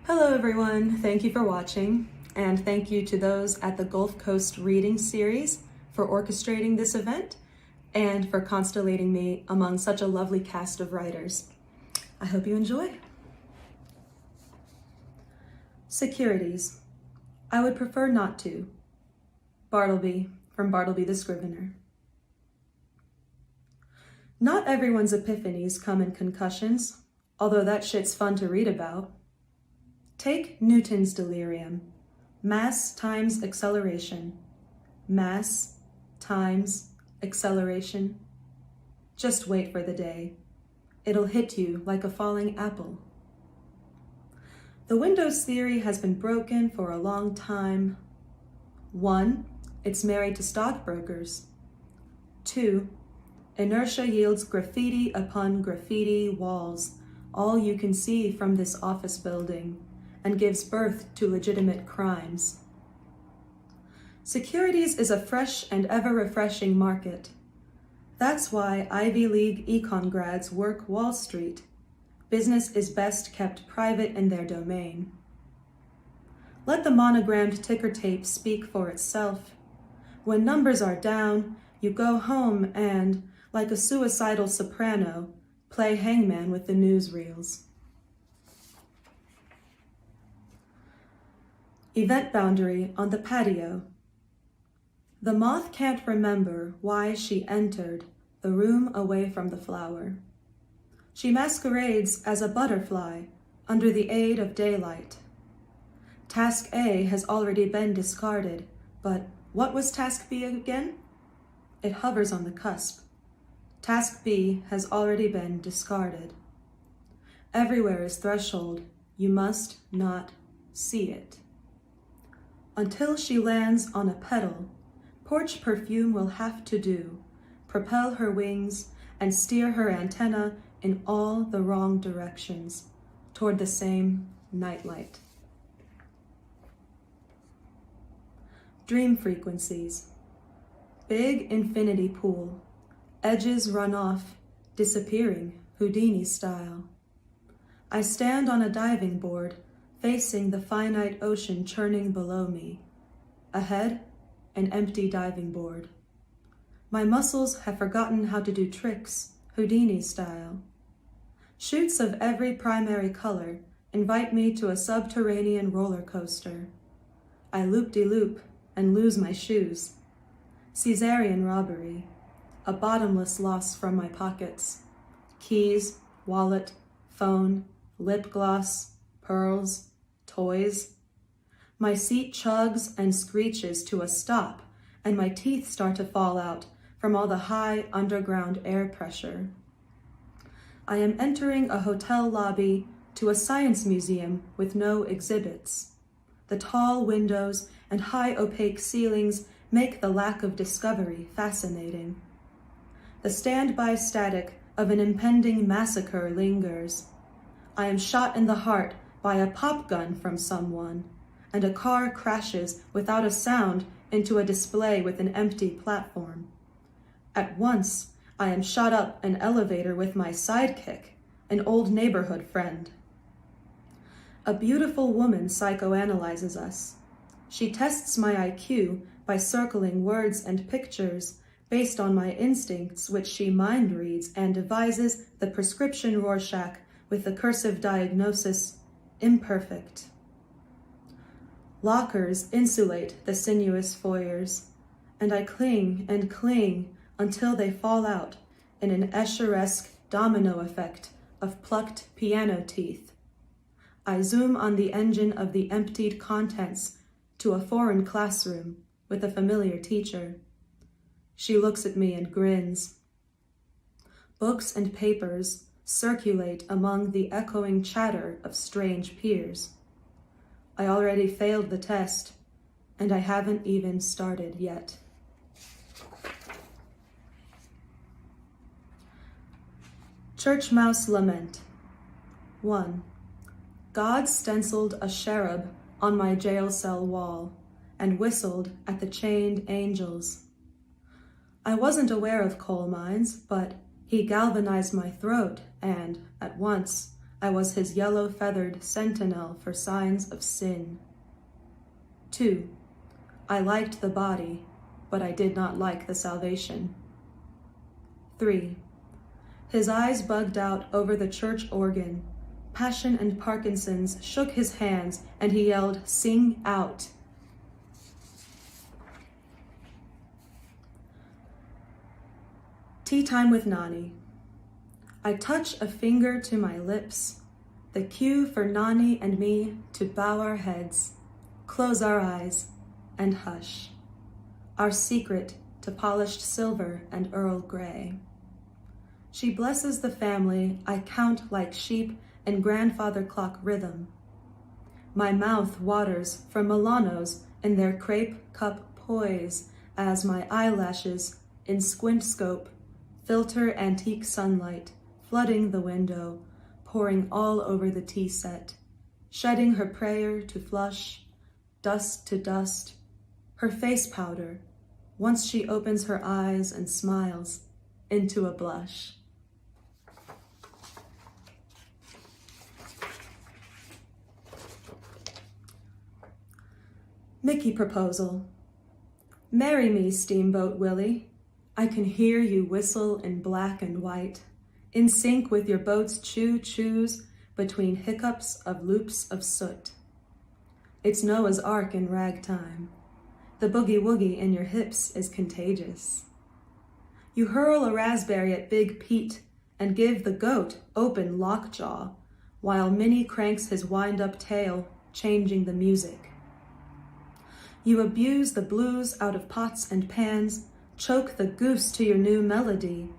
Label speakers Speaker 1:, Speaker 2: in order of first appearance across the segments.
Speaker 1: Hello everyone, thank you for watching, and thank you to those at the Gulf Coast Reading Series for orchestrating this event and for constellating me among such a lovely cast of writers. I hope you enjoy. Securities. I would prefer not to. Bartleby, from Bartleby the Scrivener. Not everyone's epiphanies come in concussions, although that shit's fun to read about. Take Newton's delirium. Mass times acceleration. Mass times acceleration. Just wait for the day. It'll hit you like a falling apple. The Windows theory has been broken for a long time. 1, it's married to stockbrokers. 2, inertia yields graffiti upon graffiti walls, all you can see from this office building, and gives birth to legitimate crimes. Securities is a fresh and ever-refreshing market. That's why Ivy League econ grads work Wall Street. Business is best kept private in their domain. Let the monogrammed ticker tape speak for itself. When numbers are down, you go home and, like a suicidal soprano, play hangman with the newsreels. Event boundary on the patio. The moth can't remember why she entered the room away from the flower. She masquerades as a butterfly under the aid of daylight. Task A has already been discarded, but what was Task B again? It hovers on the cusp. Task B has already been discarded. Everywhere is threshold. You must not see it. Until she lands on a petal, porch perfume will have to do, propel her wings and steer her antenna in all the wrong directions, toward the same nightlight. Dream frequencies. Big infinity pool. Edges run off, disappearing, Houdini style. I stand on a diving board, facing the finite ocean churning below me. Ahead, an empty diving board. My muscles have forgotten how to do tricks, Houdini style. Shoots of every primary color invite me to a subterranean roller coaster. I loop-de-loop and lose my shoes. Caesarean robbery. A bottomless loss from my pockets. Keys, wallet, phone, lip gloss, pearls, toys. My seat chugs and screeches to a stop, and my teeth start to fall out from all the high underground air pressure. I am entering a hotel lobby to a science museum with no exhibits. The tall windows and high opaque ceilings make the lack of discovery fascinating. The standby static of an impending massacre lingers. I am shot in the heart by a pop gun from someone, and a car crashes without a sound into a display with an empty platform. At once, I am shot up an elevator with my sidekick, an old neighborhood friend. A beautiful woman psychoanalyzes us. She tests my IQ by circling words and pictures based on my instincts, which she mind reads, and devises the prescription Rorschach with the cursive diagnosis, imperfect. Lockers insulate the sinuous foyers, and I cling and cling until they fall out in an Escheresque domino effect of plucked piano teeth. I zoom on the engine of the emptied contents to a foreign classroom with a familiar teacher. She looks at me and grins. Books and papers circulate among the echoing chatter of strange peers. I already failed the test, and I haven't even started yet. Church Mouse Lament. 1. God stenciled a cherub on my jail cell wall and whistled at the chained angels. I wasn't aware of coal mines, but he galvanized my throat, and, at once, I was his yellow-feathered sentinel for signs of sin. 2. I liked the body, but I did not like the salvation. 3. His eyes bugged out over the church organ. Passion and Parkinson's shook his hands, and he yelled, "Sing out." Tea time with Nani. I touch a finger to my lips, the cue for Nani and me to bow our heads, close our eyes, and hush. Our secret to polished silver and Earl Grey. She blesses the family I count like sheep in grandfather clock rhythm. My mouth waters for Milanos in their crepe cup poise as my eyelashes, in squint scope, filter antique sunlight, flooding the window, pouring all over the tea set, shedding her prayer to flush, dust to dust, her face powder, once she opens her eyes and smiles, into a blush. Mickey proposal. Marry me, Steamboat Willie. I can hear you whistle in black and white, in sync with your boat's choo-choos between hiccups of loops of soot. It's Noah's Ark in ragtime. The boogie-woogie in your hips is contagious. You hurl a raspberry at Big Pete and give the goat open lockjaw, while Minnie cranks his wind-up tail, changing the music. You abuse the blues out of pots and pans, choke the goose to your new melody,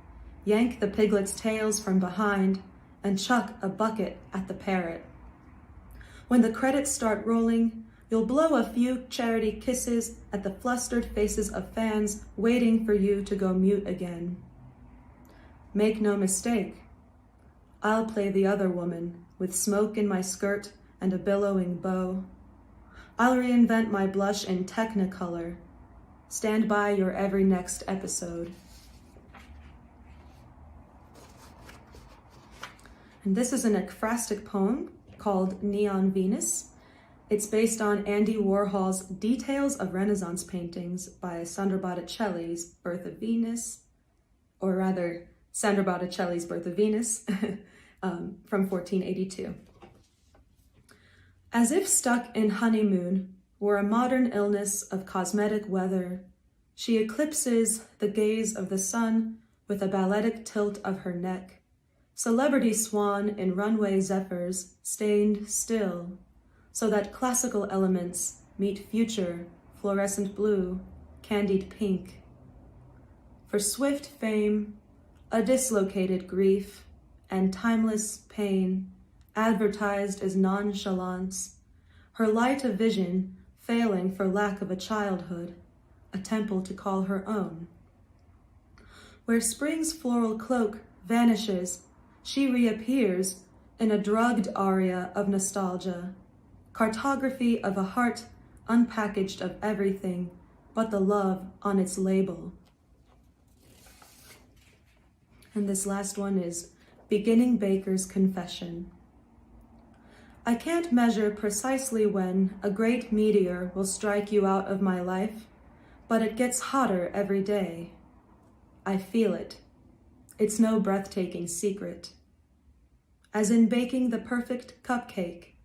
Speaker 1: yank the piglet's tails from behind, and chuck a bucket at the parrot. When the credits start rolling, you'll blow a few charity kisses at the flustered faces of fans waiting for you to go mute again. Make no mistake, I'll play the other woman with smoke in my skirt and a billowing bow. I'll reinvent my blush in Technicolor. Stand by your every next episode. And this is an ekphrastic poem called Neon Venus. It's based on Andy Warhol's Details of Renaissance Paintings by Sandro Botticelli's Birth of Venus, or rather, Sandro Botticelli's Birth of Venus from 1482. As if stuck in honeymoon were a modern illness of cosmetic weather, she eclipses the gaze of the sun with a balletic tilt of her neck, celebrity swan in runway zephyrs stained still, so that classical elements meet future, fluorescent blue, candied pink. For swift fame, a dislocated grief, and timeless pain, advertised as nonchalance, her light of vision failing for lack of a childhood, a temple to call her own. Where spring's floral cloak vanishes, she reappears in a drugged aria of nostalgia, cartography of a heart unpackaged of everything but the love on its label. And this last one is Beginning Baker's Confession. I can't measure precisely when a great meteor will strike you out of my life, but it gets hotter every day. I feel it. It's no breathtaking secret. As in baking the perfect cupcake.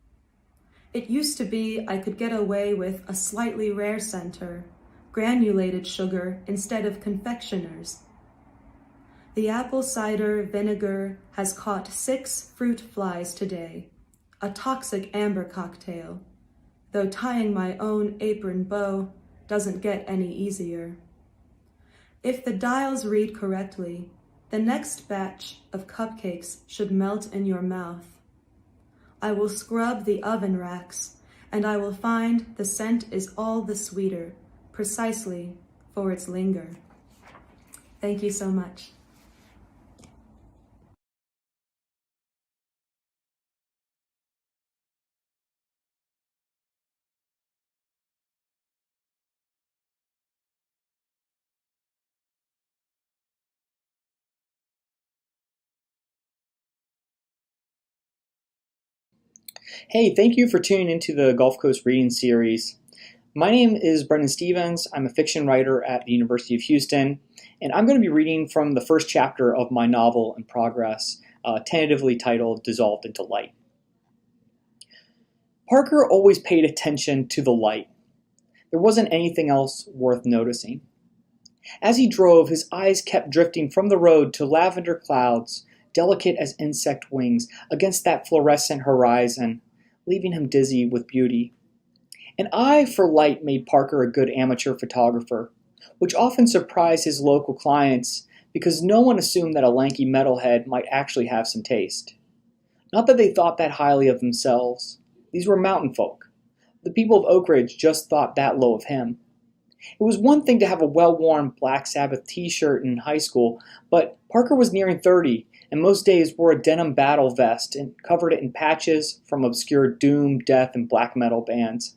Speaker 1: It used to be I could get away with a slightly rare center, granulated sugar instead of confectioners. The apple cider vinegar has caught 6 fruit flies today, a toxic amber cocktail, though tying my own apron bow doesn't get any easier. If the dials read correctly, the next batch of cupcakes should melt in your mouth. I will scrub the oven racks, and I will find the scent is all the sweeter, precisely for its linger. Thank you so much.
Speaker 2: Hey, thank you for tuning into the Gulf Coast Reading Series. My name is Brendan Stevens. I'm a fiction writer at the University of Houston, and I'm going to be reading from the first chapter of my novel in progress, tentatively titled Dissolved into Light. Parker always paid attention to the light. There wasn't anything else worth noticing. As he drove, his eyes kept drifting from the road to lavender clouds, delicate as insect wings, against that fluorescent horizon, leaving him dizzy with beauty. An eye for light made Parker a good amateur photographer, which often surprised his local clients because no one assumed that a lanky metalhead might actually have some taste. Not that they thought that highly of themselves. These were mountain folk. The people of Oak Ridge just thought that low of him. It was one thing to have a well-worn Black Sabbath t-shirt in high school, but Parker was nearing 30, and most days wore a denim battle vest and covered it in patches from obscure doom, death, and black metal bands.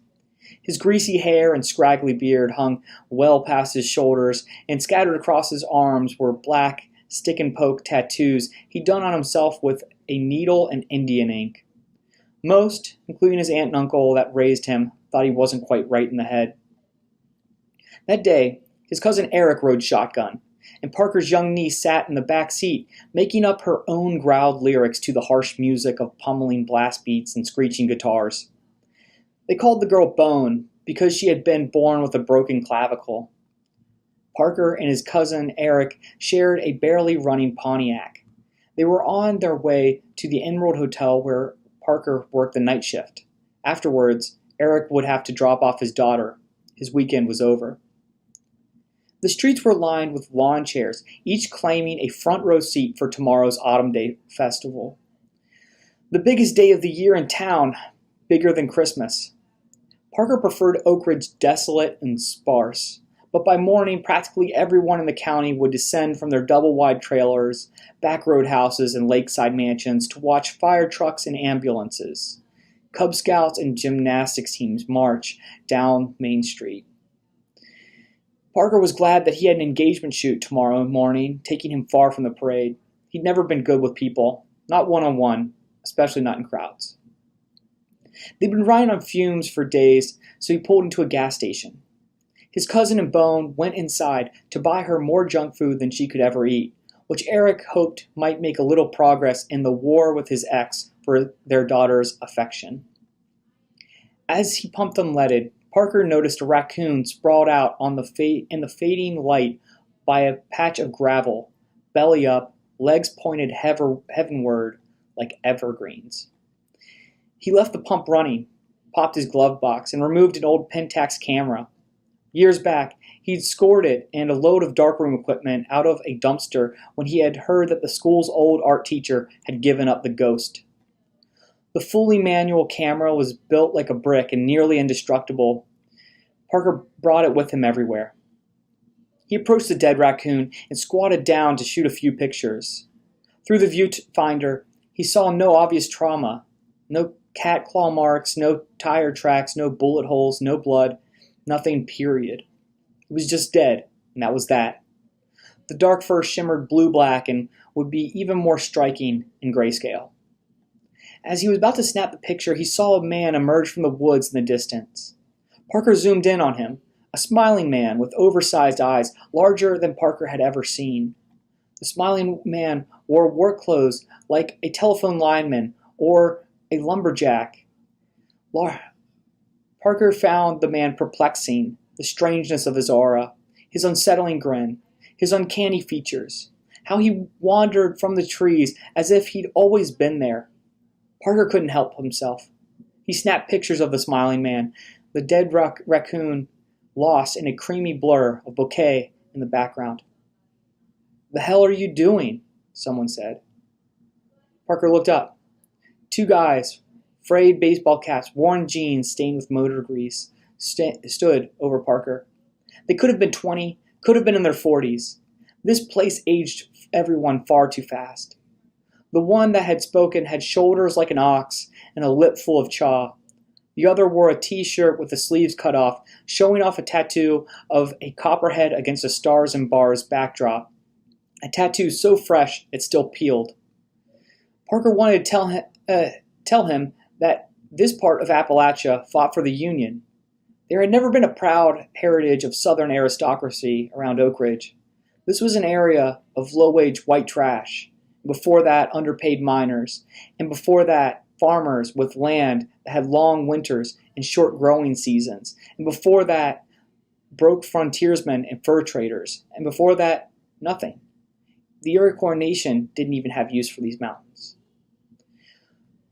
Speaker 2: His greasy hair and scraggly beard hung well past his shoulders, and scattered across his arms were black, stick-and-poke tattoos he'd done on himself with a needle and Indian ink. Most, including his aunt and uncle that raised him, thought he wasn't quite right in the head. That day, his cousin Eric rode shotgun, and Parker's young niece sat in the back seat, making up her own growled lyrics to the harsh music of pummeling blast beats and screeching guitars. They called the girl Bone because she had been born with a broken clavicle. Parker and his cousin Eric shared a barely running Pontiac. They were on their way to the Emerald Hotel where Parker worked the night shift. Afterwards, Eric would have to drop off his daughter. His weekend was over. The streets were lined with lawn chairs, each claiming a front row seat for tomorrow's Autumn Day festival. The biggest day of the year in town, bigger than Christmas. Parker preferred Oak Ridge desolate and sparse, but by morning practically everyone in the county would descend from their double-wide trailers, back road houses, and lakeside mansions to watch fire trucks and ambulances. Cub Scouts and gymnastics teams march down Main Street. Parker was glad that he had an engagement shoot tomorrow morning, taking him far from the parade. He'd never been good with people, not one-on-one, especially not in crowds. They'd been riding on fumes for days, so he pulled into a gas station. His cousin and Bone went inside to buy her more junk food than she could ever eat, which Eric hoped might make a little progress in the war with his ex for their daughter's affection. As he pumped unleaded, Parker noticed a raccoon sprawled out in the fading light by a patch of gravel, belly up, legs pointed heavenward like evergreens. He left the pump running, popped his glove box, and removed an old Pentax camera. Years back, he'd scored it and a load of darkroom equipment out of a dumpster when he had heard that the school's old art teacher had given up the ghost. The fully manual camera was built like a brick and nearly indestructible. Parker brought it with him everywhere. He approached the dead raccoon and squatted down to shoot a few pictures. Through the viewfinder, he saw no obvious trauma, no cat claw marks, no tire tracks, no bullet holes, no blood, nothing, period. It was just dead, and that was that. The dark fur shimmered blue-black and would be even more striking in grayscale. As he was about to snap the picture, he saw a man emerge from the woods in the distance. Parker zoomed in on him, a smiling man with oversized eyes, larger than Parker had ever seen. The smiling man wore work clothes like a telephone lineman or a lumberjack. Parker found the man perplexing, the strangeness of his aura, his unsettling grin, his uncanny features, how he wandered from the trees as if he'd always been there. Parker couldn't help himself. He snapped pictures of the smiling man, the dead raccoon lost in a creamy blur of bouquet in the background. "The hell are you doing?" someone said. Parker looked up. Two guys, frayed baseball caps, worn jeans stained with motor grease, stood over Parker. They could have been 20, could have been in their 40s. This place aged everyone far too fast. The one that had spoken had shoulders like an ox and a lip full of chaw. The other wore a t-shirt with the sleeves cut off, showing off a tattoo of a copperhead against a stars and bars backdrop. A tattoo so fresh it still peeled. Parker wanted to tell him that This part of Appalachia fought for the Union. There had never been a proud heritage of Southern aristocracy around Oak Ridge. This was an area of low-wage white trash. Before that, underpaid miners. And before that, farmers with land that had long winters and short growing seasons. And before that, broke frontiersmen and fur traders. And before that, nothing. The Iroquois nation didn't even have use for these mountains.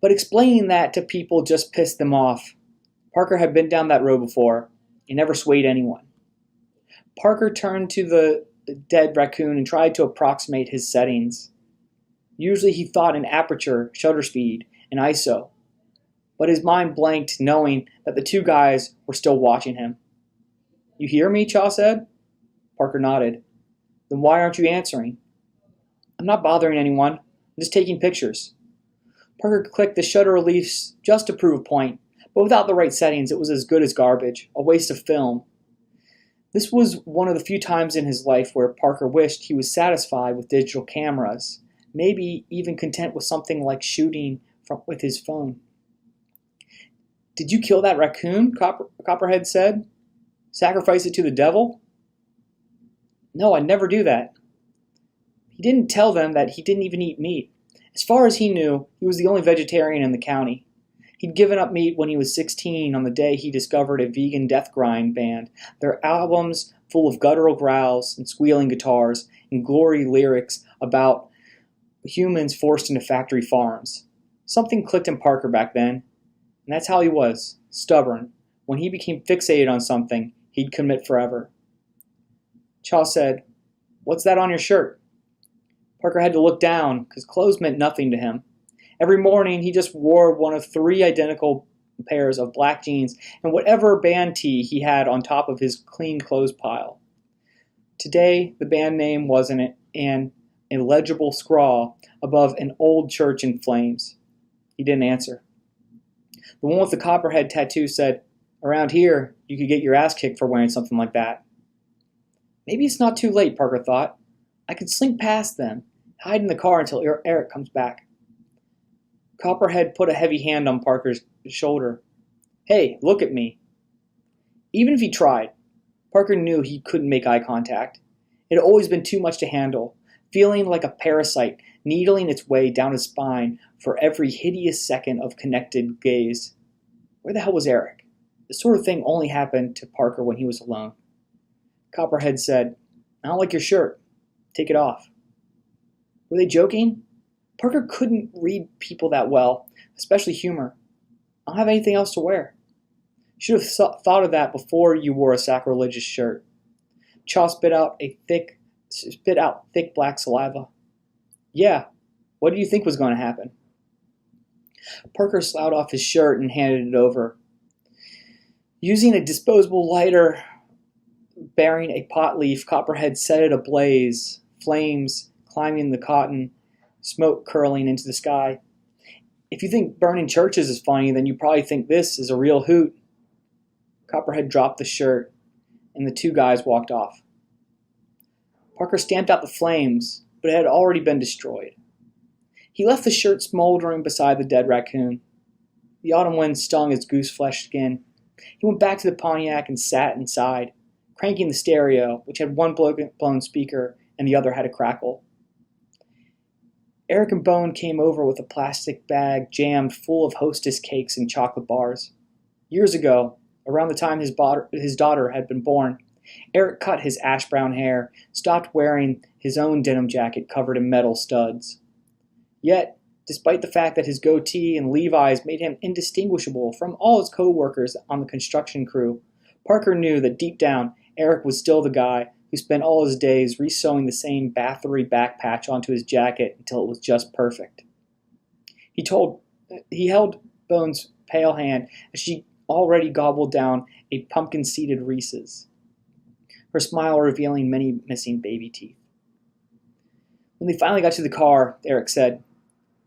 Speaker 2: But explaining that to people just pissed them off. Parker had been down that road before. It never swayed anyone. Parker turned to the dead raccoon and tried to approximate his settings. Usually he thought in aperture, shutter speed, and ISO. But his mind blanked knowing that the two guys were still watching him. "You hear me?" Chaw said. Parker nodded. "Then why aren't you answering?" "I'm not bothering anyone. I'm just taking pictures." Parker clicked the shutter release just to prove a point, but without the right settings it was as good as garbage, a waste of film. This was one of the few times in his life where Parker wished he was satisfied with digital cameras, maybe even content with something like shooting with his phone. "Did you kill that raccoon?" Copperhead said. "Sacrifice it to the devil?" "No, I'd never do that." He didn't tell them that he didn't even eat meat. As far as he knew, he was the only vegetarian in the county. He'd given up meat when he was 16 on the day he discovered a vegan death grind band, their albums full of guttural growls and squealing guitars and glory lyrics about humans forced into factory farms. Something clicked in Parker back then, and that's how he was, stubborn. When he became fixated on something, he'd commit forever. Chaw said, "What's that on your shirt?" Parker had to look down, because clothes meant nothing to him. Every morning, he just wore one of 3 identical pairs of black jeans and whatever band tee he had on top of his clean clothes pile. Today, the band name was an illegible scrawl above an old church in flames. He didn't answer. The one with the copperhead tattoo said, "Around here, you could get your ass kicked for wearing something like that." Maybe it's not too late, Parker thought. I could slink past them, hide in the car until Eric comes back. Copperhead put a heavy hand on Parker's shoulder. "Hey, look at me." Even if he tried, Parker knew he couldn't make eye contact. It had always been too much to handle, feeling like a parasite needling its way down his spine for every hideous second of connected gaze. Where the hell was Eric? This sort of thing only happened to Parker when he was alone. Copperhead said, "I don't like your shirt. Take it off." Were they joking? Parker couldn't read people that well, especially humor. "I don't have anything else to wear." You should have thought of that before you wore a sacrilegious shirt. Chaw spit out thick black saliva. "Yeah, what did you think was going to happen?" Parker sloughed off his shirt and handed it over. Using a disposable lighter bearing a pot leaf, Copperhead set it ablaze, flames climbing the cotton, smoke curling into the sky. "If you think burning churches is funny, then you probably think this is a real hoot." Copperhead dropped the shirt, and the two guys walked off. Parker stamped out the flames, but it had already been destroyed. He left the shirt smoldering beside the dead raccoon. The autumn wind stung his goose-flesh skin. He went back to the Pontiac and sat inside, cranking the stereo, which had one blown speaker and the other had a crackle. Eric and Bone came over with a plastic bag jammed full of Hostess cakes and chocolate bars. Years ago, around the time his daughter had been born, Eric cut his ash-brown hair, stopped wearing his own denim jacket covered in metal studs. Yet, despite the fact that his goatee and Levi's made him indistinguishable from all his co-workers on the construction crew, Parker knew that deep down, Eric was still the guy who spent all his days resewing the same Bathory back patch onto his jacket until it was just perfect. He held Bone's pale hand as she already gobbled down a pumpkin-seeded Reese's, her smile revealing many missing baby teeth. When they finally got to the car, Eric said,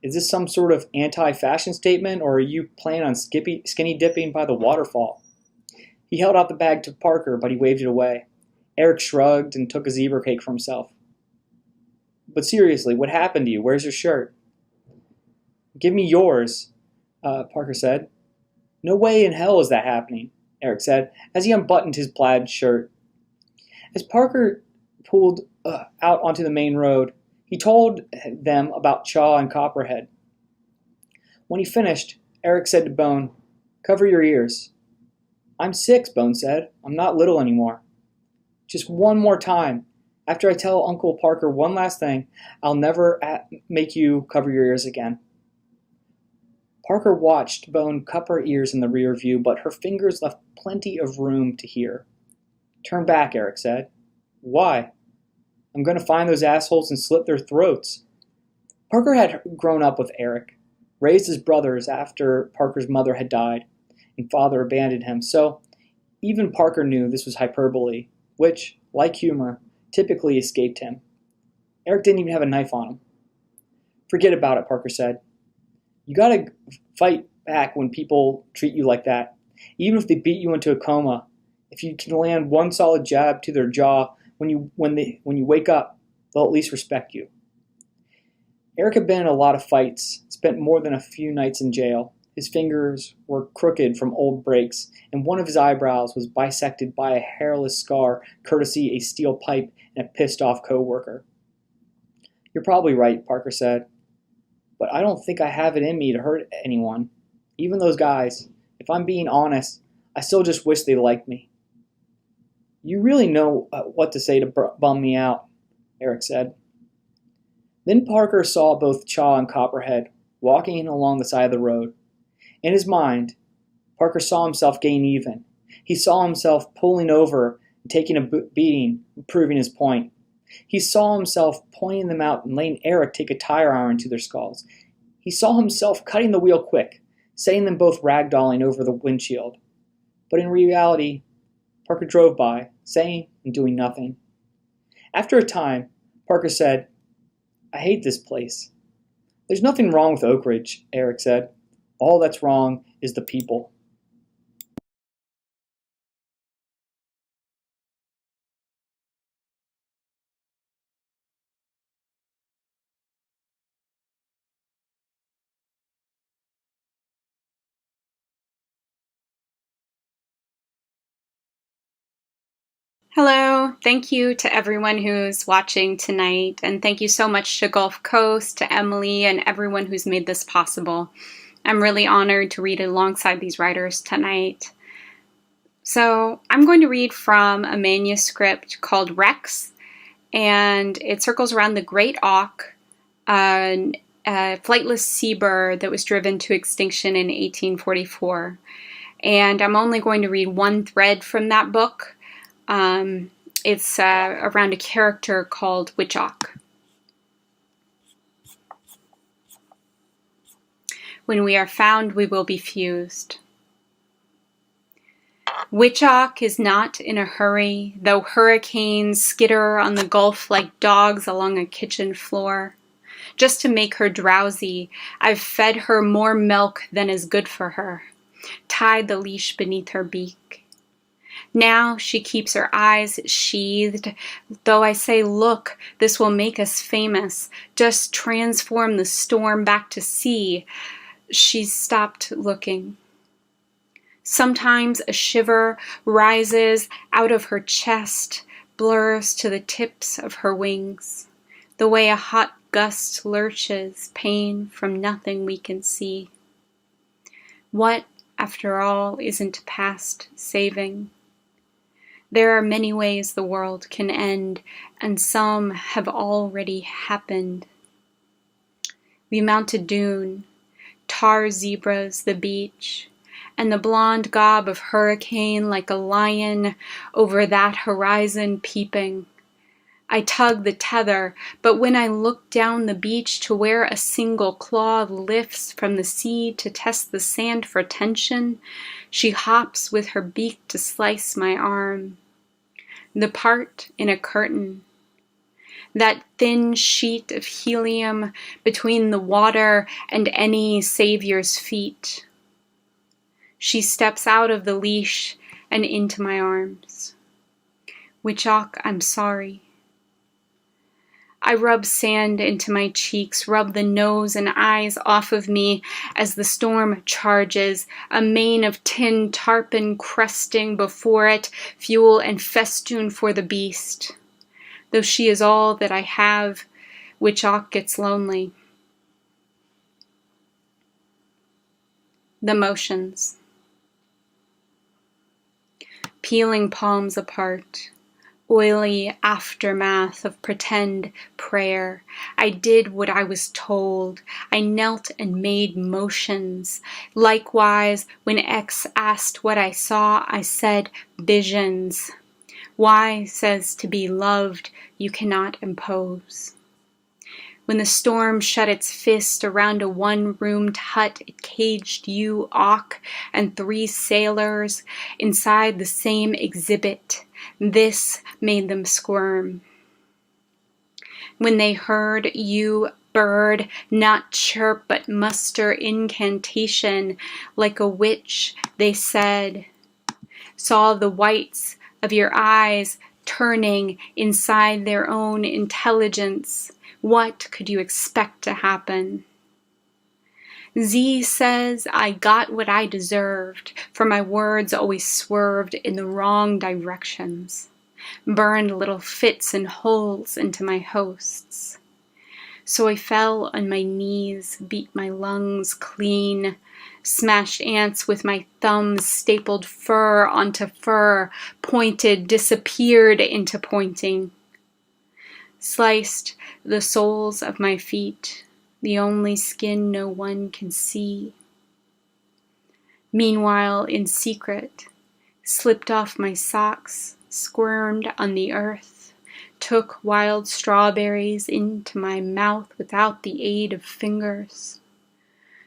Speaker 2: "Is this some sort of anti-fashion statement, or are you planning on skinny dipping by the waterfall?" He held out the bag to Parker, but he waved it away. Eric shrugged and took a zebra cake for himself. "But seriously, what happened to you? Where's your shirt?" "Give me yours," Parker said. No way in hell is that happening, Eric said, as he unbuttoned his plaid shirt. As Parker pulled out onto the main road, he told them about Chaw and Copperhead. When he finished, Eric said to Bone, "Cover your ears." "I'm 6, Bone said. "I'm not little anymore." "Just one more time. After I tell Uncle Parker one last thing, I'll never make you cover your ears again." Parker watched Bone cup her ears in the rear view, but her fingers left plenty of room to hear. "Turn back," Eric said. "Why?" "I'm going to find those assholes and slit their throats." Parker had grown up with Eric, raised as brothers after Parker's mother had died and father abandoned him, so even Parker knew this was hyperbole, which, like humor, typically escaped him. Eric didn't even have a knife on him. "Forget about it," Parker said. "You gotta fight back when people treat you like that, even if they beat you into a coma. If you can land one solid jab to their jaw when you wake up, they'll at least respect you." Eric had been in a lot of fights, spent more than a few nights in jail. His fingers were crooked from old breaks, and one of his eyebrows was bisected by a hairless scar, courtesy a steel pipe and a pissed-off co-worker. "You're probably right," Parker said. "But I don't think I have it in me to hurt anyone. Even those guys. If I'm being honest, I still just wish they liked me." "You really know what to say to bum me out," Eric said. Then Parker saw both Chaw and Copperhead walking along the side of the road. In his mind, Parker saw himself gain even. He saw himself pulling over and taking a beating, proving his point. He saw himself pointing them out and letting Eric take a tire iron to their skulls. He saw himself cutting the wheel quick, setting them both ragdolling over the windshield. But in reality, Parker drove by, saying and doing nothing. After a time, Parker said, "I hate this place." "There's nothing wrong with Oak Ridge," Eric said. "All that's wrong is the people."
Speaker 3: Hello, thank you to everyone who's watching tonight, and thank you so much to Gulf Coast, to Emily, and everyone who's made this possible. I'm really honored to read alongside these writers tonight. So I'm going to read from a manuscript called Rex, and it circles around the great auk, a flightless seabird that was driven to extinction in 1844. And I'm only going to read one thread from that book. It's around a character called Witch Auk. When we are found, we will be fused. Witch Auk is not in a hurry, though hurricanes skitter on the Gulf like dogs along a kitchen floor. Just to make her drowsy, I've fed her more milk than is good for her, tied the leash beneath her beak. Now she keeps her eyes sheathed, though I say, look, this will make us famous. Just transform the storm back to sea. She's stopped looking. Sometimes a shiver rises out of her chest, blurs to the tips of her wings, the way a hot gust lurches, pain from nothing we can see. What, after all, isn't past saving? There are many ways the world can end, and some have already happened. We mount a dune, tar zebras the beach, and the blonde gob of hurricane like a lion over that horizon peeping. I tug the tether, but when I look down the beach to where a single claw lifts from the sea to test the sand for tension, she hops with her beak to slice my arm. The part in a curtain, that thin sheet of helium between the water and any savior's feet. She steps out of the leash and into my arms. Witch Auk, I'm sorry. I rub sand into my cheeks, rub the nose and eyes off of me as the storm charges, a mane of tin tarpon cresting before it, fuel and festoon for the beast. Though she is all that I have, Witchock gets lonely. The motions. Peeling palms apart. Oily aftermath of pretend prayer. I did what I was told. I knelt and made motions. Likewise, when X asked what I saw, I said visions. Y says to be loved, you cannot impose. When the storm shut its fist around a one-roomed hut, it caged you, Auk, and 3 sailors inside the same exhibit. This made them squirm. When they heard you, bird, not chirp but muster incantation, like a witch, they said, saw the whites of your eyes turning inside their own intelligence. What could you expect to happen? Z says I got what I deserved, for my words always swerved in the wrong directions, burned little fits and holes into my hosts. So I fell on my knees, beat my lungs clean, smashed ants with my thumbs, stapled fur onto fur, pointed, disappeared into pointing. Sliced the soles of my feet, the only skin no one can see. Meanwhile, in secret, slipped off my socks, squirmed on the earth, took wild strawberries into my mouth without the aid of fingers.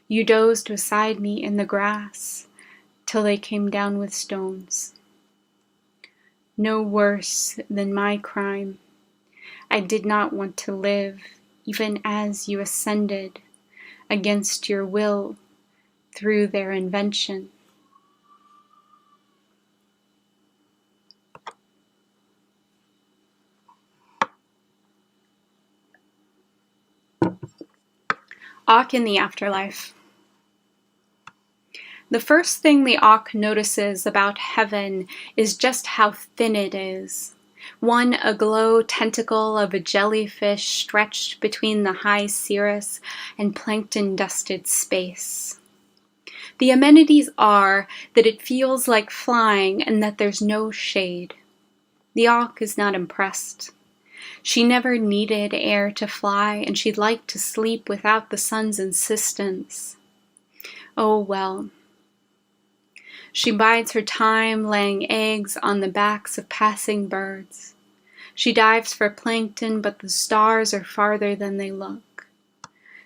Speaker 3: You dozed beside me in the grass till they came down with stones. No worse than my crime. I did not want to live, even as you ascended, against your will, through their invention. Auk in the afterlife. The first thing the Auk notices about heaven is just how thin it is. One aglow tentacle of a jellyfish stretched between the high cirrus and plankton-dusted space. The amenities are that it feels like flying and that there's no shade. The Auk is not impressed. She never needed air to fly, and she'd like to sleep without the sun's insistence. Oh well. She bides her time laying eggs on the backs of passing birds. She dives for plankton, but the stars are farther than they look.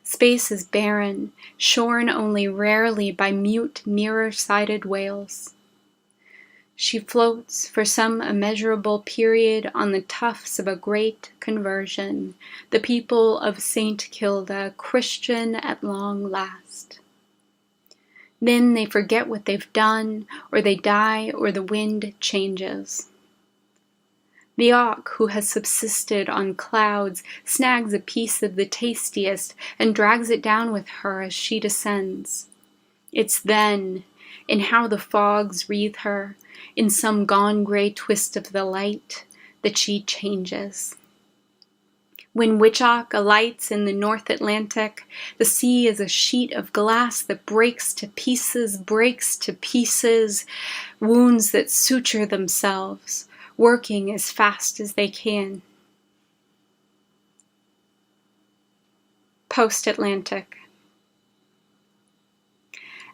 Speaker 3: Space is barren, shorn only rarely by mute, mirror-sided whales. She floats for some immeasurable period on the tufts of a great conversion, the people of St. Kilda, Christian at long last. Then they forget what they've done, or they die, or the wind changes. The Auk, who has subsisted on clouds, snags a piece of the tastiest and drags it down with her as she descends. It's then, in how the fogs wreathe her, in some gone gray twist of the light, that she changes. When Witchock alights in the North Atlantic, the sea is a sheet of glass that breaks to pieces, wounds that suture themselves, working as fast as they can. Post-Atlantic.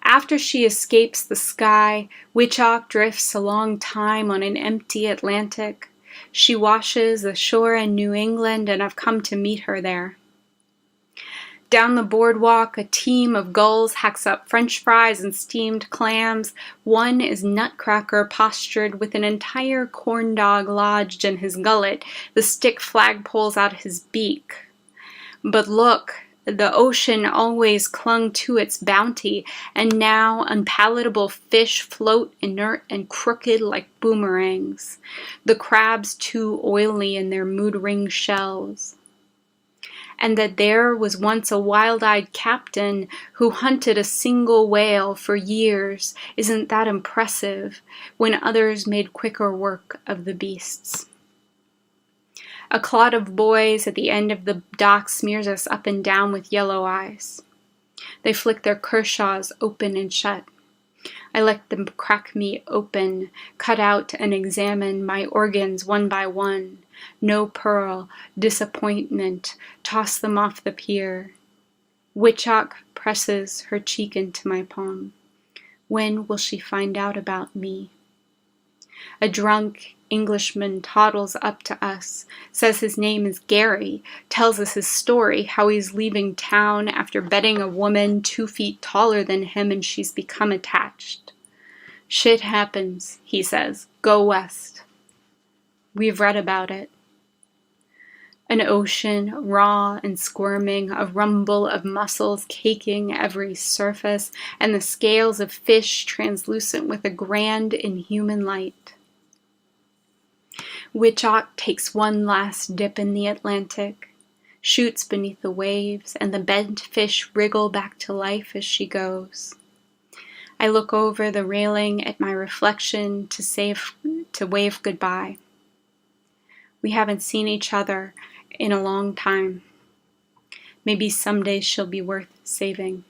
Speaker 3: After she escapes the sky, Witchock drifts a long time on an empty Atlantic. She washes ashore in New England, and I've come to meet her there. Down the boardwalk, a team of gulls hacks up French fries and steamed clams. One is Nutcracker postured with an entire corn dog lodged in his gullet, the stick flagpoles out his beak. But look, the ocean always clung to its bounty, and now unpalatable fish float inert and crooked like boomerangs, the crabs too oily in their mood-ring shells. and that there was once a wild-eyed captain who hunted a single whale for years. Isn't that impressive, when others made quicker work of the beasts? A clot of boys at the end of the dock smears us up and down with yellow eyes. They flick their Kershaws open and shut. I let them crack me open, cut out and examine my organs one by one. No pearl, disappointment, toss them off the pier. Witchock presses her cheek into my palm. When will she find out about me? A drunk Englishman toddles up to us, says his name is Gary, tells us his story, how he's leaving town after betting a woman 2 feet taller than him and she's become attached. Shit happens, he says. Go west. We've read about it. An ocean, raw and squirming, a rumble of mussels caking every surface, and the scales of fish translucent with a grand inhuman light. Witchock takes one last dip in the Atlantic, shoots beneath the waves, and the bent fish wriggle back to life as she goes. I look over the railing at my reflection to wave goodbye. We haven't seen each other in a long time. Maybe someday she'll be worth saving.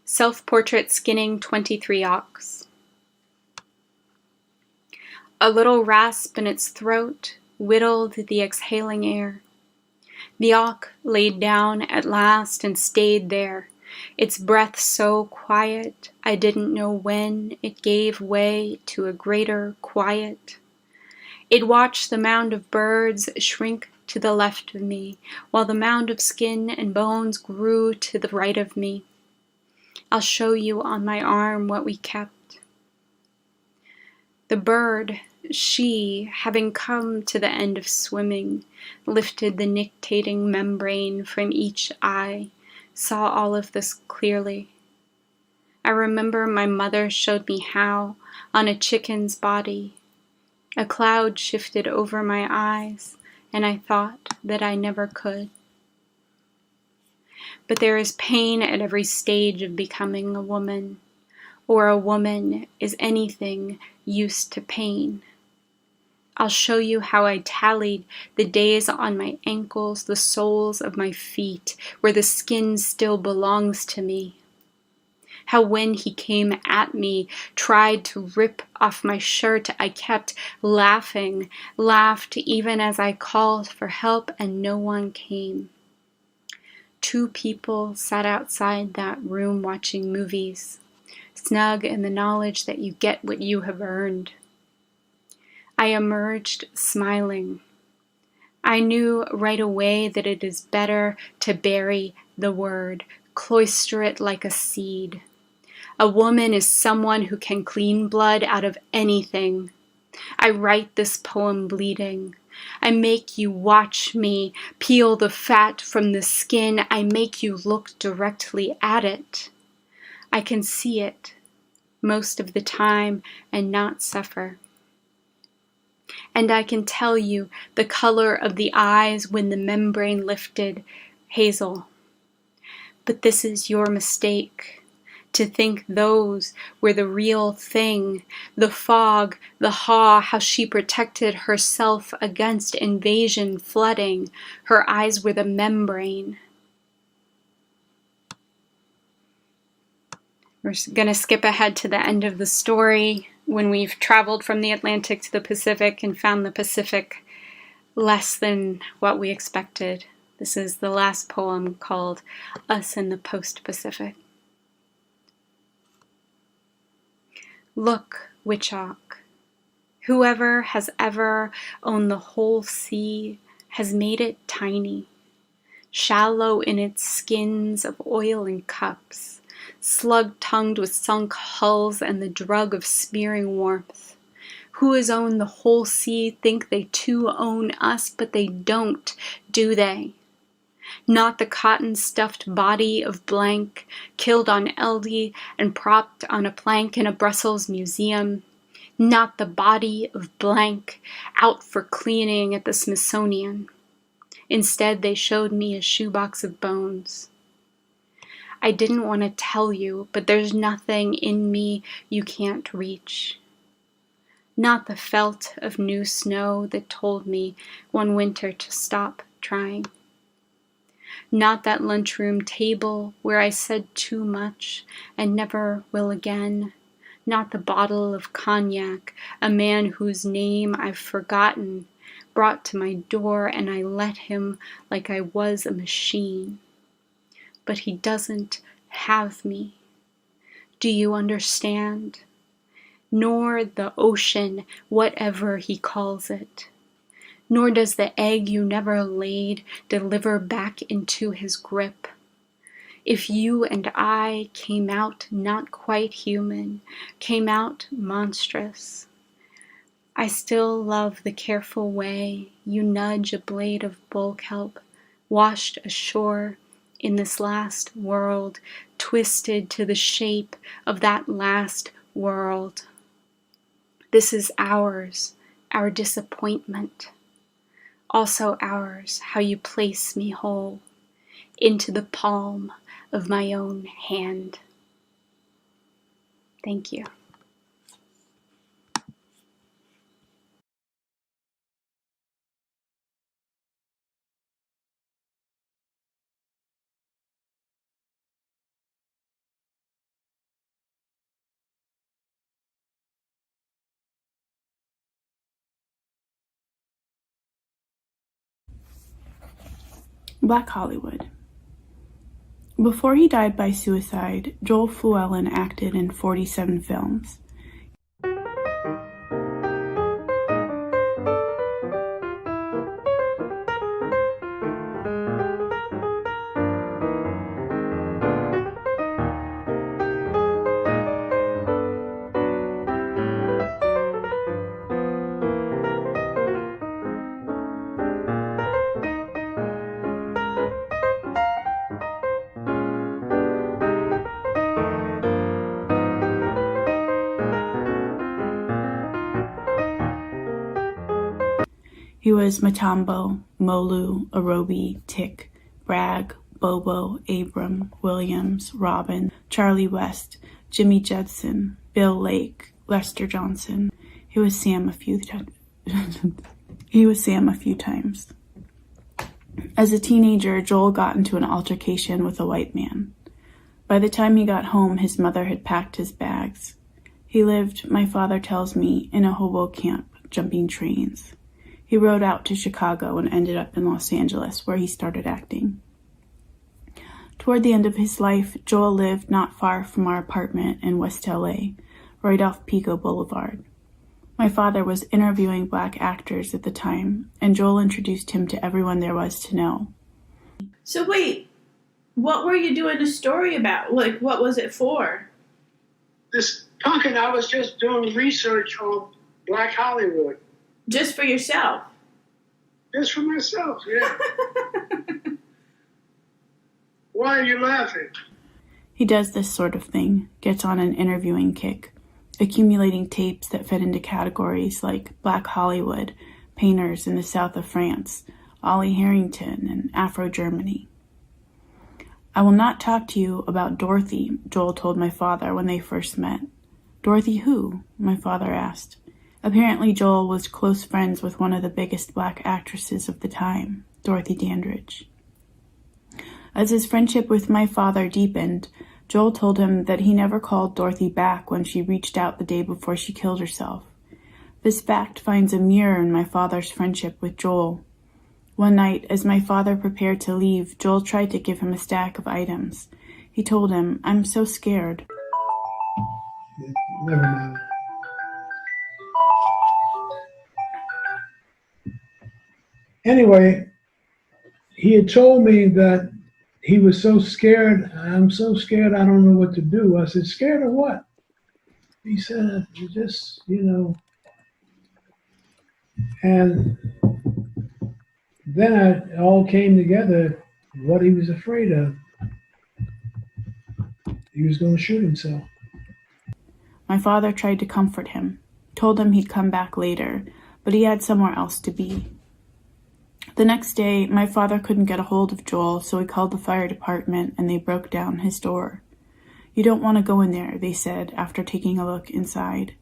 Speaker 3: Self-portrait skinning 23 ox. A little rasp in its throat whittled the exhaling air. The auk laid down at last and stayed there, its breath so quiet I didn't know when it gave way to a greater quiet. It watched the mound of birds shrink to the left of me, while the mound of skin and bones grew to the right of me. I'll show you on my arm what we kept. The bird, she, having come to the end of swimming, lifted the nictating membrane from each eye, saw all of this clearly. I remember my mother showed me how, on a chicken's body, a cloud shifted over my eyes, and I thought that I never could. But there is pain at every stage of becoming a woman, or a woman is anything used to pain. I'll show you how I tallied the days on my ankles, the soles of my feet, where the skin still belongs to me. How when he came at me, tried to rip off my shirt, I kept laughing, laughed even as I called for help and no one came. 2 people sat outside that room watching movies, snug in the knowledge that you get what you have earned. I emerged smiling. I knew right away that it is better to bury the word, cloister it like a seed. A woman is someone who can clean blood out of anything. I write this poem bleeding. I make you watch me peel the fat from the skin. I make you look directly at it. I can see it most of the time and not suffer. And I can tell you the color of the eyes when the membrane lifted, hazel. But this is your mistake. To think those were the real thing, the fog, the haw, how she protected herself against invasion flooding. Her eyes were the membrane. We're going to skip ahead to the end of the story when we've traveled from the Atlantic to the Pacific and found the Pacific less than what we expected. This is the last poem called Us in the Post-Pacific. Look, Witchock, whoever has ever owned the whole sea has made it tiny, shallow in its skins of oil and cups, slug-tongued with sunk hulls and the drug of smearing warmth. Who has owned the whole sea think they too own us, but they don't, do they? Not the cotton-stuffed body of blank, killed on Eldie and propped on a plank in a Brussels museum. Not the body of blank, out for cleaning at the Smithsonian. Instead, they showed me a shoebox of bones. I didn't want to tell you, but there's nothing in me you can't reach. Not the felt of new snow that told me one winter to stop trying. Not that lunchroom table where I said too much and never will again. Not the bottle of cognac a man whose name I've forgotten brought to my door and I let him like I was a machine. But he doesn't have me. Do you understand? Nor the ocean, whatever he calls it. Nor does the egg you never laid deliver back into his grip. If you and I came out not quite human, came out monstrous, I still love the careful way you nudge a blade of bull kelp, washed ashore in this last world, twisted to the shape of that last world. This is ours, our disappointment. Also ours, how you place me whole into the palm of my own hand. Thank you.
Speaker 4: Black Hollywood. Before he died by suicide, Joel Llewellyn acted in 47 films. He was Matambo, Molu, Arobi, Tick, Bragg, Bobo, Abram, Williams, Robin, Charlie West, Jimmy Judson, Bill Lake, Lester Johnson. He was Sam a few times. As a teenager, Joel got into an altercation with a white man. By the time he got home, his mother had packed his bags. He lived, my father tells me, in a hobo camp, jumping trains. He rode out to Chicago and ended up in Los Angeles, where he started acting. Toward the end of his life, Joel lived not far from our apartment in West LA, right off Pico Boulevard. My father was interviewing black actors at the time, and Joel introduced him to everyone there was to know.
Speaker 5: So wait, what were you doing the story about? Like, what was it for?
Speaker 6: This Pumpkin, I was just doing research on Black Hollywood.
Speaker 5: Just for yourself?
Speaker 6: Just for myself, yeah. Why are you laughing?
Speaker 4: He does this sort of thing, gets on an interviewing kick, accumulating tapes that fit into categories like Black Hollywood, painters in the south of France, Ollie Harrington, and Afro-Germany. I will not talk to you about Dorothy, Joel told my father when they first met. Dorothy who? My father asked. Apparently Joel was close friends with one of the biggest black actresses of the time, Dorothy Dandridge. As his friendship with my father deepened, Joel told him that he never called Dorothy back when she reached out the day before she killed herself. This fact finds a mirror in my father's friendship with Joel. One night, as my father prepared to leave, Joel tried to give him a stack of items. He told him, "I'm so scared."
Speaker 6: Never mind. Anyway, he had told me that he was so scared. I'm so scared I don't know what to do. I said, scared of what? He said, just, and then it all came together. what he was afraid of. He was going to shoot himself.
Speaker 4: My father tried to comfort him, told him he'd come back later, but he had somewhere else to be. The next day, my father couldn't get a hold of Joel, so he called the fire department and they broke down his door. "You don't want to go in there," they said after taking a look inside.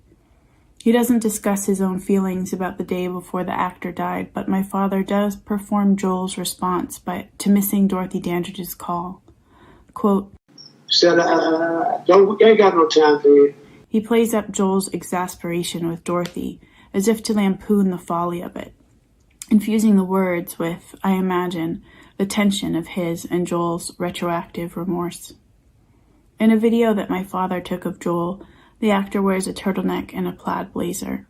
Speaker 4: He doesn't discuss his own feelings about the day before the actor died, but my father does perform Joel's response to missing Dorothy Dandridge's call. Quote,
Speaker 6: Said, I ain't got no time for you.
Speaker 4: He plays up Joel's exasperation with Dorothy, as if to lampoon the folly of it, infusing the words with, I imagine, the tension of his and Joel's retroactive remorse. In a video that my father took of Joel, the actor wears a turtleneck and a plaid blazer.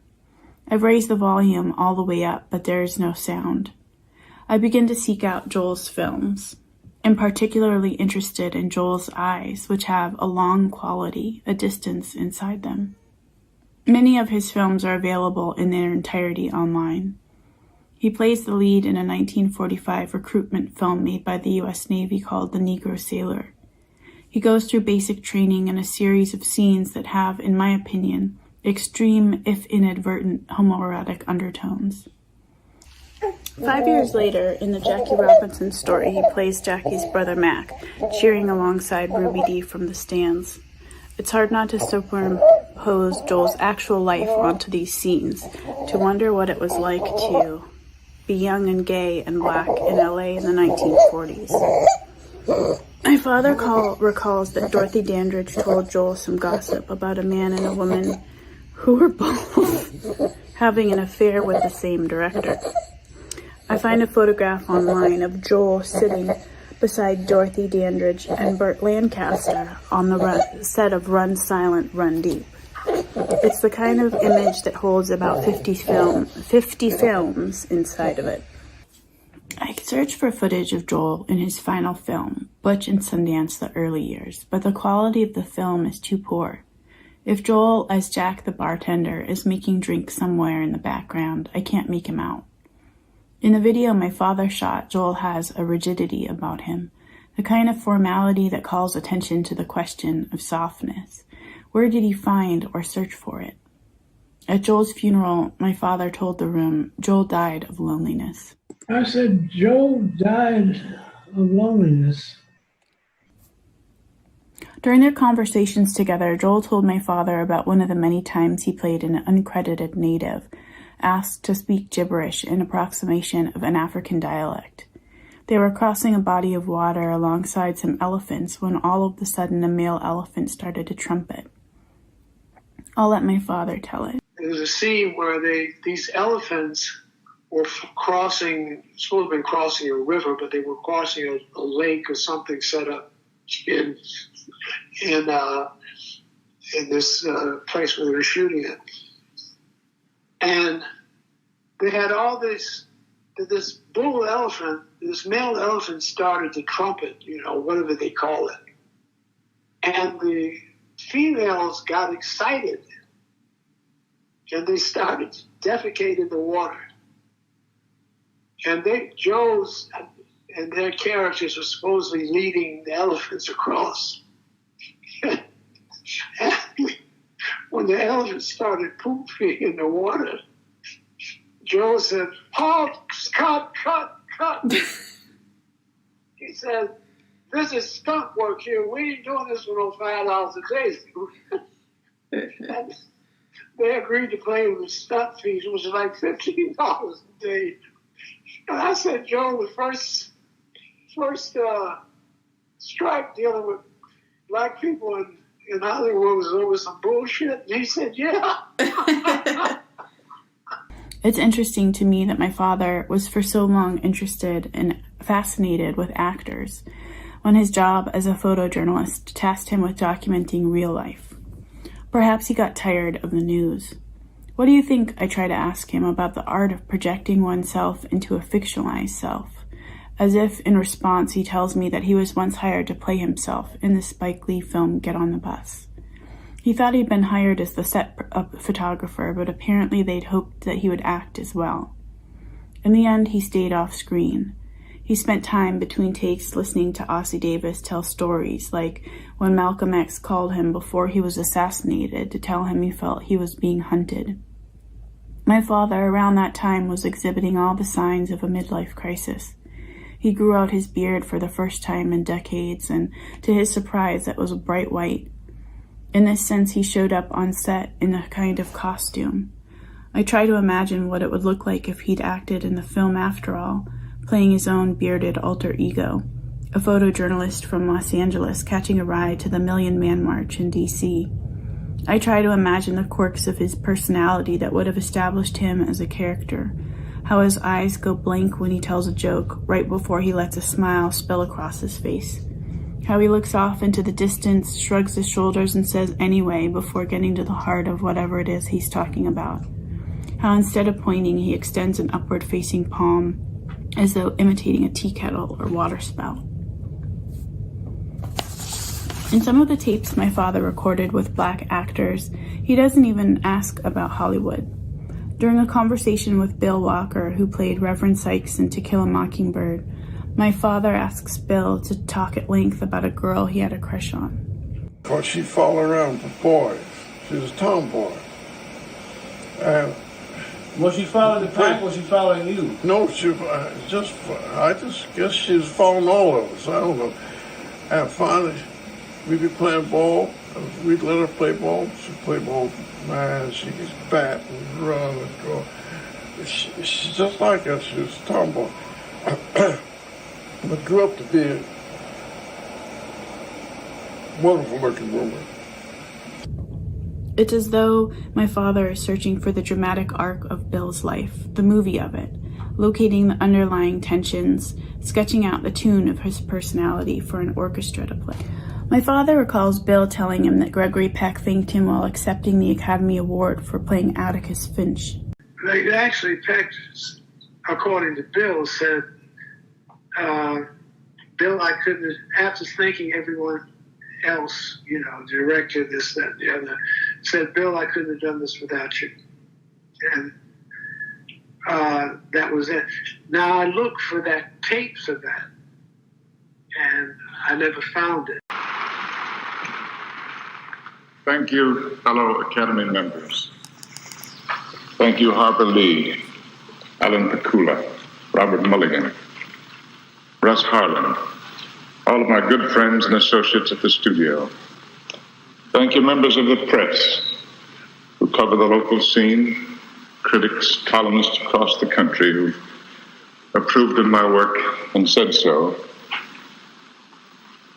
Speaker 4: I've raised the volume all the way up, but there is no sound. I begin to seek out Joel's films. I'm particularly interested in Joel's eyes, which have a long quality, a distance inside them. Many of his films are available in their entirety online. He plays the lead in a 1945 recruitment film made by the U.S. Navy called The Negro Sailor. He goes through basic training in a series of scenes that have, in my opinion, extreme, if inadvertent, homoerotic undertones. 5 years later, in the Jackie Robinson story, he plays Jackie's brother Mac, cheering alongside Ruby Dee from the stands. It's hard not to superimpose Joel's actual life onto these scenes, to wonder what it was like to be young and gay and black in LA in the 1940s. My father recalls that Dorothy Dandridge told Joel some gossip about a man and a woman who were both having an affair with the same director. I find a photograph online of Joel sitting beside Dorothy Dandridge and Burt Lancaster on the set of Run Silent, Run Deep. It's the kind of image that holds about 50 films inside of it. I searched for footage of Joel in his final film, Butch and Sundance: The Early Years, but the quality of the film is too poor. If Joel, as Jack the bartender, is making drinks somewhere in the background, I can't make him out. In the video my father shot, Joel has a rigidity about him, the kind of formality that calls attention to the question of softness. Where did he find or search for it? At Joel's funeral, my father told the room Joel died of loneliness.
Speaker 6: I said, Joel died of loneliness.
Speaker 4: During their conversations together, Joel told my father about one of the many times he played an uncredited native, asked to speak gibberish in approximation of an African dialect. They were crossing a body of water alongside some elephants when all of a sudden a male elephant started to trumpet. I'll let my father tell it.
Speaker 6: There was a scene where these elephants were supposed to have been crossing a river, but they were crossing a lake or something set up in this place where they were shooting it. And they had all this bull elephant, this male elephant started to trumpet, whatever they call it. And the females got excited and they started to defecate in the water. And Joe's and their characters were supposedly leading the elephants across. When the elephant started pooping in the water, Joe said, "Halt, cut." He said, "This is stunt work here. We ain't doing this for no $5 a day." And they agreed to pay with stunt fees, which was like $15 a day. And I said, Joe, the first strike dealing with black people in Hollywood was over some bullshit. And he said, yeah.
Speaker 4: It's interesting to me that my father was for so long interested and fascinated with actors, when his job as a photojournalist tasked him with documenting real life. Perhaps he got tired of the news. What do you think? I try to ask him about the art of projecting oneself into a fictionalized self, as if in response he tells me that he was once hired to play himself in the Spike Lee film Get on the Bus. He thought he'd been hired as the set photographer, but apparently they'd hoped that he would act as well. In the end, he stayed off screen. He spent time between takes listening to Ossie Davis tell stories, like when Malcolm X called him before he was assassinated to tell him he felt he was being hunted. My father, around that time, was exhibiting all the signs of a midlife crisis. He grew out his beard for the first time in decades, and to his surprise, it was bright white. In this sense, he showed up on set in a kind of costume. I try to imagine what it would look like if he'd acted in the film after all, playing his own bearded alter ego, a photojournalist from Los Angeles catching a ride to the Million Man March in D.C. I try to imagine the quirks of his personality that would have established him as a character, how his eyes go blank when he tells a joke right before he lets a smile spill across his face, how he looks off into the distance, shrugs his shoulders, and says anyway before getting to the heart of whatever it is he's talking about, how instead of pointing he extends an upward-facing palm as though imitating a tea kettle or water spout. In some of the tapes my father recorded with black actors, he doesn't even ask about Hollywood. During a conversation with Bill Walker, who played Reverend Sykes in To Kill a Mockingbird, my father asks Bill to talk at length about a girl he had a crush on.
Speaker 7: Well, she'd follow around with boys. She was a tomboy.
Speaker 8: Was she following the pack or was she following you?
Speaker 7: No, I just guess she was following all of us. I don't know. And finally, we'd be playing ball. We'd let her play ball. She'd play ball. Man, she could bat and run and go. She's just like us. She was a tomboy. But grew up to be a wonderful looking woman.
Speaker 4: It's as though my father is searching for the dramatic arc of Bill's life, the movie of it, locating the underlying tensions, sketching out the tune of his personality for an orchestra to play. My father recalls Bill telling him that Gregory Peck thanked him while accepting the Academy Award for playing Atticus Finch.
Speaker 6: They actually, Peck, according to Bill, said, Bill, I couldn't, after thanking everyone else, director, this, that, and the other, said, Bill, I couldn't have done this without you. And that was it. Now I looked for that tapes of that, and I never found it.
Speaker 9: Thank you, fellow Academy members. Thank you, Harper Lee, Alan Pakula, Robert Mulligan, Russ Harlan, all of my good friends and associates at the studio. Thank you, members of the press who cover the local scene, critics, columnists across the country who approved of my work and said so.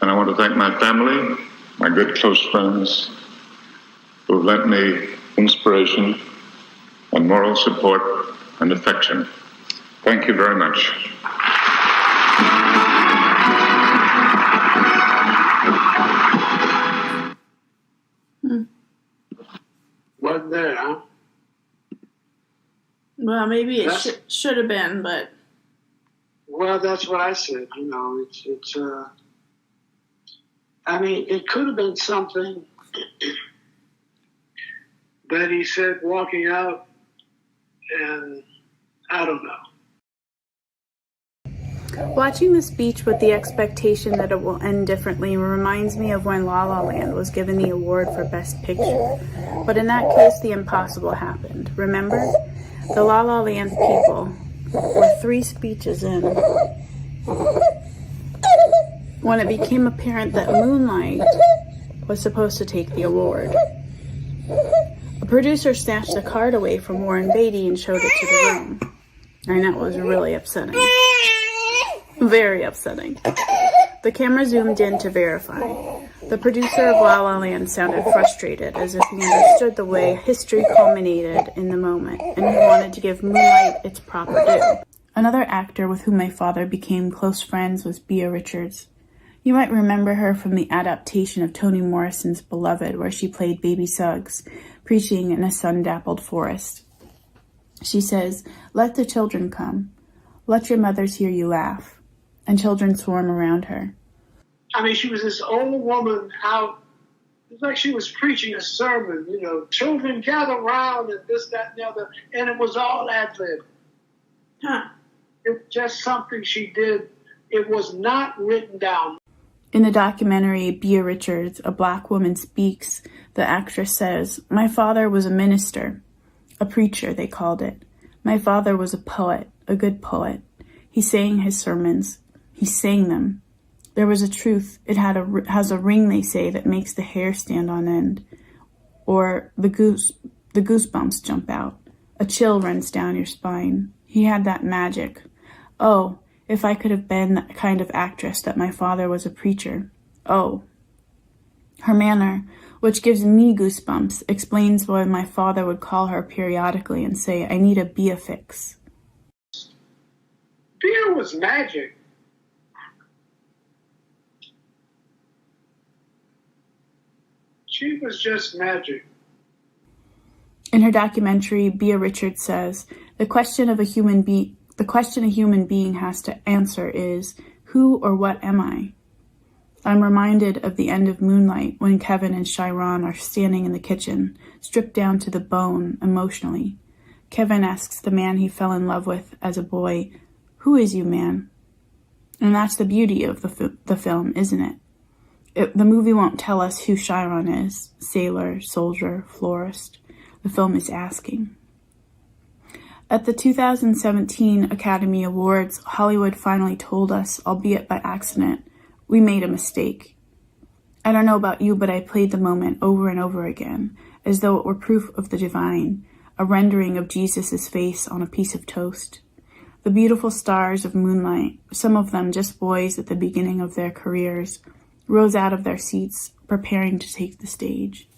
Speaker 9: And I want to thank my family, my good close friends, who have lent me inspiration and moral support and affection. Thank you very much.
Speaker 6: Wasn't there, huh?
Speaker 5: Well, maybe it should have been, but...
Speaker 6: Well, that's what I said, I mean, it could have been something that he said walking out, and I don't know.
Speaker 4: Watching the speech with the expectation that it will end differently reminds me of when La La Land was given the award for Best Picture. But in that case, the impossible happened. Remember? The La La Land people were 3 speeches in when it became apparent that Moonlight was supposed to take the award. A producer snatched the card away from Warren Beatty and showed it to the room. And that was really upsetting. Very upsetting. The camera zoomed in to verify. The producer of La La Land sounded frustrated, as if he understood the way history culminated in the moment, and he wanted to give Moonlight its proper due. Another actor with whom my father became close friends was Bia Richards. You might remember her from the adaptation of Toni Morrison's Beloved, where she played Baby Suggs, preaching in a sun-dappled forest. She says, "Let the children come. Let your mothers hear you laugh." And children swarm around her.
Speaker 6: I mean, she was this old woman out. It was like she was preaching a sermon, children gather round and this, that, and the other. And it was all ad-lib.
Speaker 5: Huh.
Speaker 6: It's just something she did It was not written down.
Speaker 4: In the documentary Bia Richards, A Black Woman Speaks, the actress says, "My father was a minister, a preacher, they called it. My father was a poet, a good poet. He sang his sermons. He sang them. There was a truth. It has a ring, they say, that makes the hair stand on end. Or the goosebumps jump out. A chill runs down your spine. He had that magic. Oh, if I could have been that kind of actress that my father was a preacher. Oh." Her manner, which gives me goosebumps, explains why my father would call her periodically and say, "I need a Bia fix."
Speaker 6: Bia was magic. She was just magic.
Speaker 4: In her documentary, Bia Richards says, the question a human being has to answer is, who or what am I? I'm reminded of the end of Moonlight when Kevin and Chiron are standing in the kitchen, stripped down to the bone emotionally. Kevin asks the man he fell in love with as a boy, "Who is you, man?" And that's the beauty of the film, isn't it? The movie won't tell us who Chiron is, sailor, soldier, florist. The film is asking. At the 2017 Academy Awards, Hollywood finally told us, albeit by accident, we made a mistake. I don't know about you, but I played the moment over and over again, as though it were proof of the divine, a rendering of Jesus' face on a piece of toast. The beautiful stars of Moonlight, some of them just boys at the beginning of their careers, rose out of their seats, preparing to take the stage.